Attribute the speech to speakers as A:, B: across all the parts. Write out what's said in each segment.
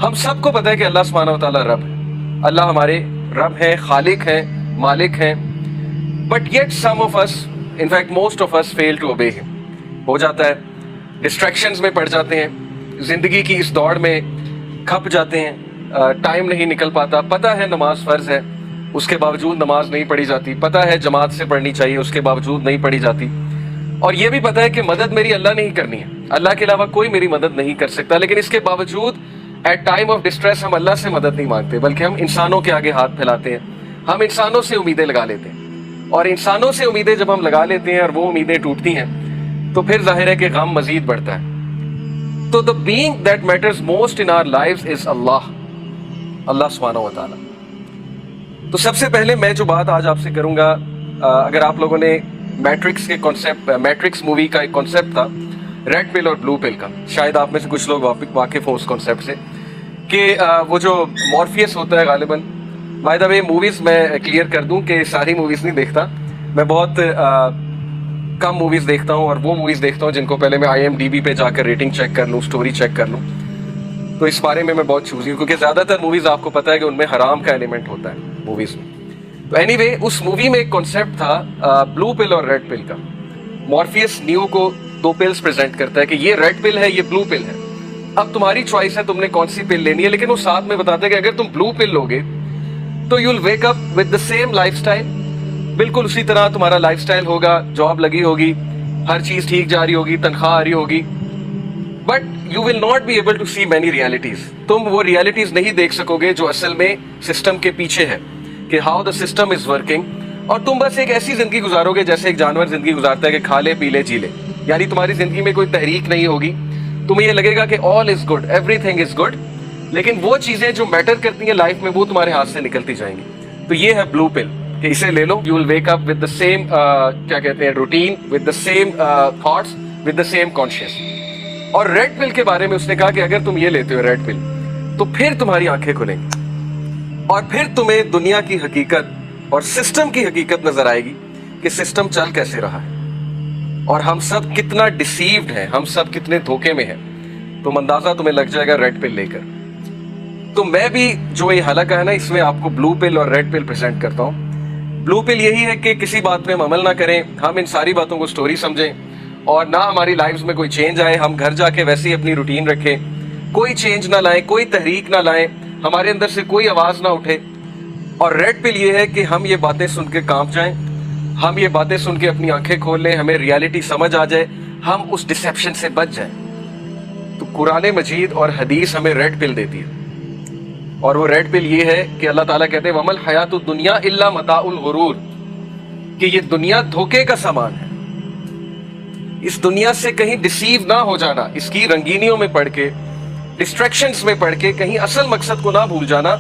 A: ہم سب کو پتہ ہے کہ اللہ سبحانہ و تعالیٰ رب ہے، اللہ ہمارے رب ہیں، خالق ہیں، مالک ہیں، but yet some of us, in fact most of us fail to obey ہم. ہو جاتا ہے ڈسٹریکشنز میں پڑ جاتے ہیں، زندگی کی اس دوڑ میں کھپ جاتے ہیں، ٹائم نہیں نکل پاتا. پتہ ہے نماز فرض ہے، اس کے باوجود نماز نہیں پڑھی جاتی. پتہ ہے جماعت سے پڑھنی چاہیے، اس کے باوجود نہیں پڑھی جاتی. اور یہ بھی پتہ ہے کہ مدد میری اللہ نے ہی کرنی ہے، اللہ کے علاوہ کوئی میری مدد نہیں کر سکتا. لیکن اس کے باوجود ایٹ ٹائم آف ڈسٹریس ہم اللہ سے مدد نہیں مانگتے، بلکہ ہم انسانوں کے آگے ہاتھ پھیلاتے ہیں. ہم انسانوں سے امیدیں لگا لیتے ہیں، اور انسانوں سے امیدیں جب ہم لگا لیتے ہیں اور وہ امیدیں ٹوٹتی ہیں تو پھر ظاہر ہے کہ غم مزید بڑھتا ہے. تو the being that matters most in our lives is اللہ سبحانہ و تعالیٰ. تو سب سے پہلے میں جو بات آج آپ سے کروں گا، اگر آپ لوگوں نے میٹرکس کے کانسیپٹ، میٹرکس مووی کا ایک کانسیپٹ تھا ریڈ پل اور بلو پل کا، شاید آپ میں سے کچھ لوگ واقف ہوں اس کانسیپٹ سے، کہ وہ جو مورفیس ہوتا ہے غالباً، بائی دا وے موویز میں کلیئر کر دوں کہ ساری موویز نہیں دیکھتا، میں بہت کم موویز دیکھتا ہوں، اور وہ موویز دیکھتا ہوں جن کو پہلے میں IMDb پہ جا کر ریٹنگ چیک کر لوں، سٹوری چیک کر لوں. تو اس بارے میں بہت چوزی ہوں، کیونکہ زیادہ تر موویز آپ کو پتہ ہے کہ ان میں حرام کا ایلیمنٹ ہوتا ہے موویز میں. تو اینی وے اس مووی میں ایک کانسیپٹ تھا بلو پل اور ریڈ پل کا. مورفیس نیو کو 2 پلز پریزنٹ کرتا ہے کہ یہ ریڈ پل ہے، یہ بلو پل ہے، اب تمہاری چوائس ہے تم نے کون سی پل لینی ہے. لیکن وہ ساتھ میں بتاتا ہے کہ اگر تم بلو پل لوگے تو you will wake up with the same life style, بالکل اسی طرح تمہارا لائف اسٹائل ہوگا، جاب لگی ہوگی، ہر چیز ٹھیک جا رہی ہوگی، تنخواہ آ رہی ہوگی، but you will not be able to see many realities. تم وہ ریالٹیز نہیں دیکھ سکو گے جو اصل میں سسٹم کے پیچھے ہے، کہ how the system is working. اور تم بس ایک ایسی زندگی گزارو گے جیسے ایک جانور زندگی گزارتا ہے کہ کھا لے پی لے جی لے. یعنی تمہاری زندگی میں کوئی تحریک نہیں ہوگی، تمہیں یہ لگے گا کہ all is good, everything is good, لیکن وہ چیزیں جو میٹر کرتی ہیں لائف میں وہ تمہارے ہاتھ سے نکلتی جائیں گی. تو یہ ہے بلو پل، کہ اسے لے لو، you will wake up with the same کیا کہتے ہیں routine, with the same thoughts, with the same conscious. اور ریڈ پل کے بارے میں اس نے کہا کہ اگر تم یہ لیتے ہو ریڈ پل تو پھر تمہاری آنکھیں کھلیں گی، اور پھر تمہیں دنیا کی حقیقت اور سسٹم کی حقیقت نظر آئے گی کہ سسٹم چل کیسے رہا ہے، اور ہم سب کتنا ڈیسیوڈ ہیں، ہم سب کتنے دھوکے میں ہیں. تم اندازہ تمہیں لگ جائے گا ریڈ پل لے کر. تو میں بھی جو یہ حلقہ ہے نا، اس میں آپ کو بلو پل اور ریڈ پل پریزنٹ کرتا ہوں. بلو پل یہی ہے کہ کسی بات پہ ہم عمل نہ کریں، ہم ان ساری باتوں کو سٹوری سمجھیں، اور نہ ہماری لائفز میں کوئی چینج آئے، ہم گھر جا کے ویسے ہی اپنی روٹین رکھیں، کوئی چینج نہ لائیں، کوئی تحریک نہ لائیں، ہمارے اندر سے کوئی آواز نہ اٹھے. اور ریڈ پل یہ ہے کہ ہم یہ باتیں سن کے کانپ جائیں، ہم یہ باتیں سن کے اپنی آنکھیں کھول لیں، ہمیں ریالٹی سمجھ آ جائے، ہم اس ڈسیپشن سے بچ جائیں. تو قرآن مجید اور حدیث ہمیں ریڈ پل دیتی ہے، اور وہ ریڈ پل یہ ہے کہ اللہ تعالیٰ کہتے ہیں وَمَا الْحَيَاةُ الدُّنْيَا إِلَّا مَتَاعُ الْغُرُورِ، کہ یہ دنیا دھوکے کا سامان ہے. اس دنیا سے کہیں ڈسیو نہ ہو جانا، اس کی رنگینیوں میں پڑھ کے، ڈسٹریکشنز میں پڑھ کے کہیں اصل مقصد کو نہ بھول جانا.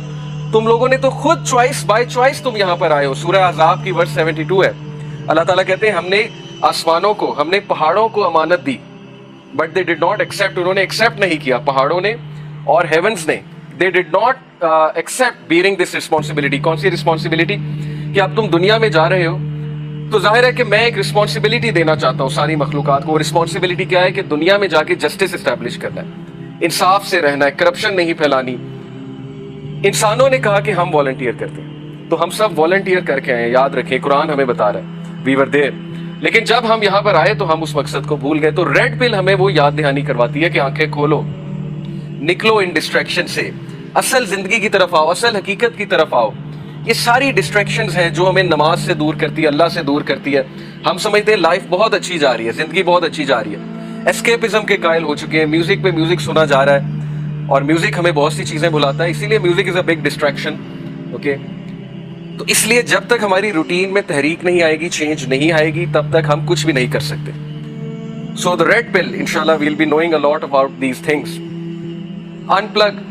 A: تم لوگوں نے تو خود چوائس بائی چوائس تم یہاں پر آئے ہو. سورہ احزاب کی ورس 72 ہے، اللہ تعالیٰ کہتے ہیں ہم نے آسمانوں کو، ہم نے پہاڑوں کو امانت دی، but they did not accept, انہوں نے ایکسیپٹ نہیں کیا، پہاڑوں نے اور ہیونز نے، they did not accept bearing this responsibility. کون سی رسپانسبلٹی؟ کہ اب تم دنیا میں جا رہے ہو تو ظاہر ہے کہ میں ایک رسپانسبلٹی دینا چاہتا ہوں ساری مخلوقات کو. رسپانسبلٹی کیا ہے؟ کہ دنیا میں جا کے جسٹس اسٹیبلش کرنا ہے، انصاف سے رہنا ہے، کرپشن نہیں پھیلانی. انسانوں نے کہا کہ ہم والنٹیئر کرتے ہیں، تو ہم سب والنٹیئر کر کے آئے. یاد رکھیں قرآن ہمیں بتا رہا ہے وی ور دیر. لیکن جب ہم یہاں پر آئے تو ہم اس مقصد کو بھول گئے. تو ریڈ پل ہمیں وہ یاد دہانی کرواتی ہے کہ آنکھیں کھولو، نکلو ان ڈسٹریکشن سے، اصل زندگی کی طرف آؤ، اصل حقیقت کی طرف آؤ. یہ ساری ڈسٹریکشنز ہیں جو ہمیں نماز سے دور کرتی ہے، اللہ سے دور کرتی ہے. ہم سمجھتے ہیں لائف بہت اچھی جا رہی ہے، زندگی بہت اچھی جا رہی ہے، اسکیپزم کے قائل ہو چکے ہیں، میوزک پہ میوزک سنا جا رہا ہے، اور میوزک ہمیں بہت سی چیزیں بھلاتا ہے، اسی لیے music is a big distraction. Okay, تو اس لیے جب تک ہماری روٹین میں تحریک نہیں آئے گی، چینج نہیں آئے گی، تب تک ہم کچھ بھی نہیں کر سکتے. سو دا ریڈ پل انشاءاللہ will be knowing a lot about these things. Unplug,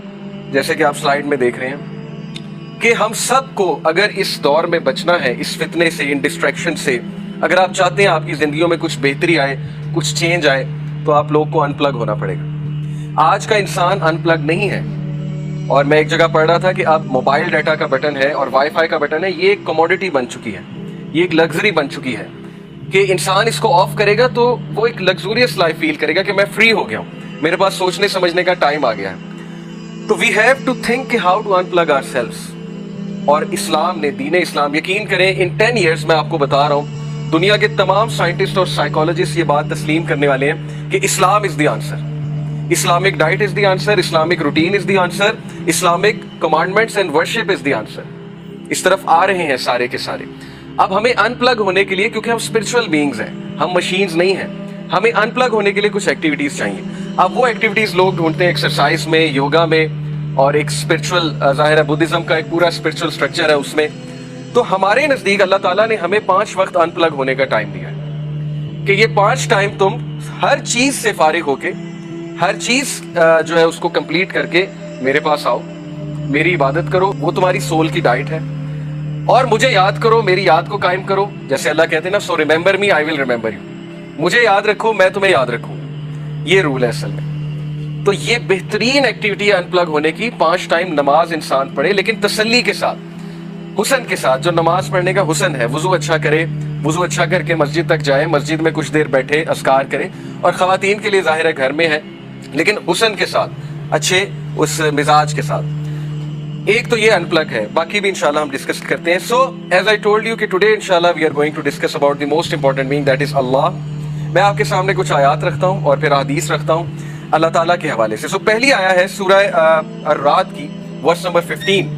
A: جیسے کہ آپ سلائیڈ میں دیکھ رہے ہیں، کہ ہم سب کو اگر اس دور میں بچنا ہے، اس فتنے سے، ان ڈسٹریکشن سے، اگر آپ چاہتے ہیں آپ کی زندگیوں میں کچھ بہتری آئے، کچھ چینج آئے، تو آپ لوگ کو ان پلگ ہونا پڑے گا. آج کا انسان ان پلگ نہیں ہے. اور میں ایک جگہ پڑھ رہا تھا کہ اب موبائل ڈیٹا کا بٹن ہے اور وائی فائی کا بٹن ہے، یہ ایک کموڈٹی بن چکی ہے، یہ ایک لگژری بن چکی ہے کہ انسان اس کو آف کرے گا تو وہ ایک لگزوریس لائف فیل کرے گا کہ میں فری ہو گیا ہوں، میرے پاس سوچنے سمجھنے کا ٹائم آ گیا ہے. تو وی ہیو ٹو تھنک کہ ہاؤ ٹو انپلگ آور سیلفس. اور اسلام نے, دین اسلام, یقین کریں ان 10 ایئرس میں آپ کو بتا رہا ہوں, دنیا کے تمام سائنٹسٹ اور سائیکالوجسٹ یہ بات تسلیم کرنے والے ہیں کہ Islam is the answer. Islamic diet is the answer, Islamic routine is the answer, Islamic commandments and worship is the answer. اس طرف آ رہے ہیں سارے کے سارے. اب ہمیں ان پلگ ہونے کے لیے, کیونکہ ہم اسپرچل بینگز ہیں, ہم مشینز نہیں ہیں, ہمیں ان پلگ ہونے کے لیے کچھ ایکٹیویٹیز چاہیے. اب وہ ایکٹیویٹیز لوگ ڈھونڈتے ہیں ایکسرسائز میں, یوگا میں, اور ایک اسپرچل, ظاہر ہے بدھزم کا ایک پورا اسپرچل اسٹرکچر ہے اس میں. تو ہمارے نزدیک اللہ تعالیٰ نے ہمیں 5 وقت ان پلگ ہونے کا ٹائم دیا ہے کہ یہ 5 ٹائم تم ہر چیز سے فارغ ہو کے, ہر چیز جو ہے اس کو کمپلیٹ کر کے میرے پاس آؤ, میری عبادت کرو, وہ تمہاری سول کی ڈائٹ ہے, اور مجھے یاد کرو, میری یاد کو قائم کرو. جیسے اللہ کہتے ہیں نا, so remember me I will remember you, مجھے یاد رکھو میں تمہیں یاد رکھوں. یہ رول ہے اصل میں. تو یہ بہترین ایکٹیویٹی ہے ان پلگ ہونے کی. 5 ٹائم نماز انسان پڑھے, لیکن تسلی کے ساتھ, حسن کے ساتھ. جو نماز پڑھنے کا حسن ہے, وضو اچھا کرے, وضو اچھا کر کے مسجد تک جائے, مسجد میں کچھ دیر بیٹھے اذکار کرے, اور خواتین کے لیے ظاہر ہے گھر میں ہے, لیکن حسن کے ساتھ, اچھے اس مزاج کے ساتھ. ایک تو یہ ان پلگ ہے, باقی بھی انشاءاللہ ہم ڈسکس کرتے ہیں. So as I told you کہ ٹوڈے انشاءاللہ we are going to discuss about the most important being, that is Allah. میں آپ کے سامنے کچھ آیات رکھتا ہوں اور پھر حدیث رکھتا ہوں اللہ تعالیٰ کے حوالے سے. سو پہلی آیا ہے سورہ الرعد کی, ورس نمبر 15.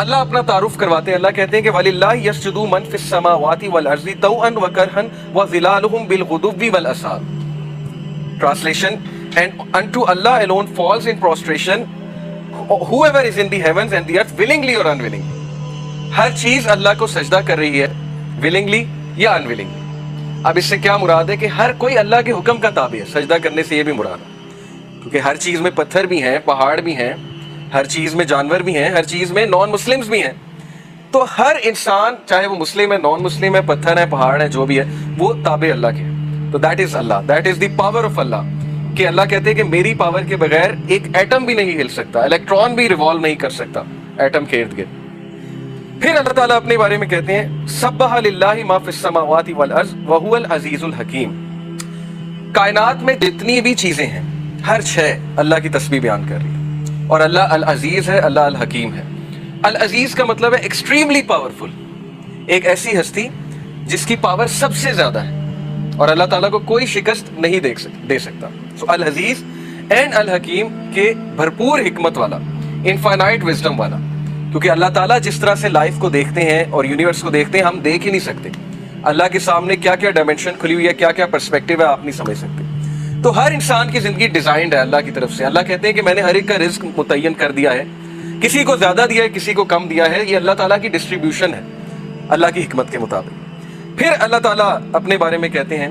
A: اللہ اپنا تعارف کرواتے ہیں. اللہ کہتے ہیں کہ وَلِلَّهِ يَسْجُدُ مَن فِي السَّمَاوَاتِ وَالْأَرْضِ طَوْعًا وَكَرْهًا وَظِلَالُهُم بِالْغُدُوِّ وَالْآصَالِ. Translation: and unto Allah alone falls in prostration whoever is in the heavens and the earth, willingly or unwillingly. ہر چیز اللہ کو سجدہ کر رہی ہے, willingly یا unwillingly. اب اس سے کیا مراد ہے کہ ہر کوئی اللہ کے حکم کا تابع ہے. سجدہ کرنے سے یہ بھی مراد ہے, کیونکہ ہر چیز میں پتھر بھی ہیں, پہاڑ بھی ہیں, ہر چیز میں جانور بھی ہیں, ہر چیز میں نان مسلمز بھی ہیں. تو ہر انسان, چاہے وہ مسلم ہے, نان مسلم ہے, پتھر ہے, پہاڑ ہے, جو بھی ہے, وہ تابع اللہ کے. تو that is Allah, that is the power of Allah. کہ اللہ کہتے ہیں کہ میری پاور کے بغیر ایک ایٹم بھی نہیں ہل سکتا, الیکٹران بھی ریوالو نہیں کر سکتا ایٹم کے ارد گرد. پھر اللہ تعالیٰ اپنے بارے میں کہتے ہیں سبح للہ ما فی السماوات والارض وہو العزیز الحکیم. کائنات میں جتنی بھی چیزیں ہیں, ہر شے اللہ کی تسبیح بیان کر رہی ہے, اور اللہ العزیز ہے, اللہ الحکیم ہے. العزیز کا مطلب ہے ایکسٹریملی پاورفل, ایک ایسی ہستی جس کی پاور سب سے زیادہ ہے, اور اللہ تعالیٰ کو کوئی شکست نہیں دے سکتا. سو العزیز اینڈ الحکیم کے بھرپور حکمت والا, انفائنائٹ وزڈم والا. کیونکہ اللہ تعالیٰ جس طرح سے لائف کو دیکھتے ہیں اور یونیورس کو دیکھتے ہیں, ہم دیکھ ہی نہیں سکتے. اللہ کے سامنے کیا کیا ڈائمینشن کھلی ہوئی ہے, کیا کیا پرسپیکٹیو ہے, آپ نہیں سمجھ سکتے. تو ہر انسان کی زندگی ڈیزائنڈ ہے اللہ کی طرف سے. اللہ کہتے ہیں کہ میں نے ہر ایک کا رزق متعین کر دیا ہے, کسی کو زیادہ دیا ہے, کسی کو کم دیا ہے. یہ اللہ تعالیٰ کی ڈسٹریبیوشن ہے اللہ کی حکمت کے مطابق. پھر اللہ تعالیٰ اپنے بارے میں کہتے ہیں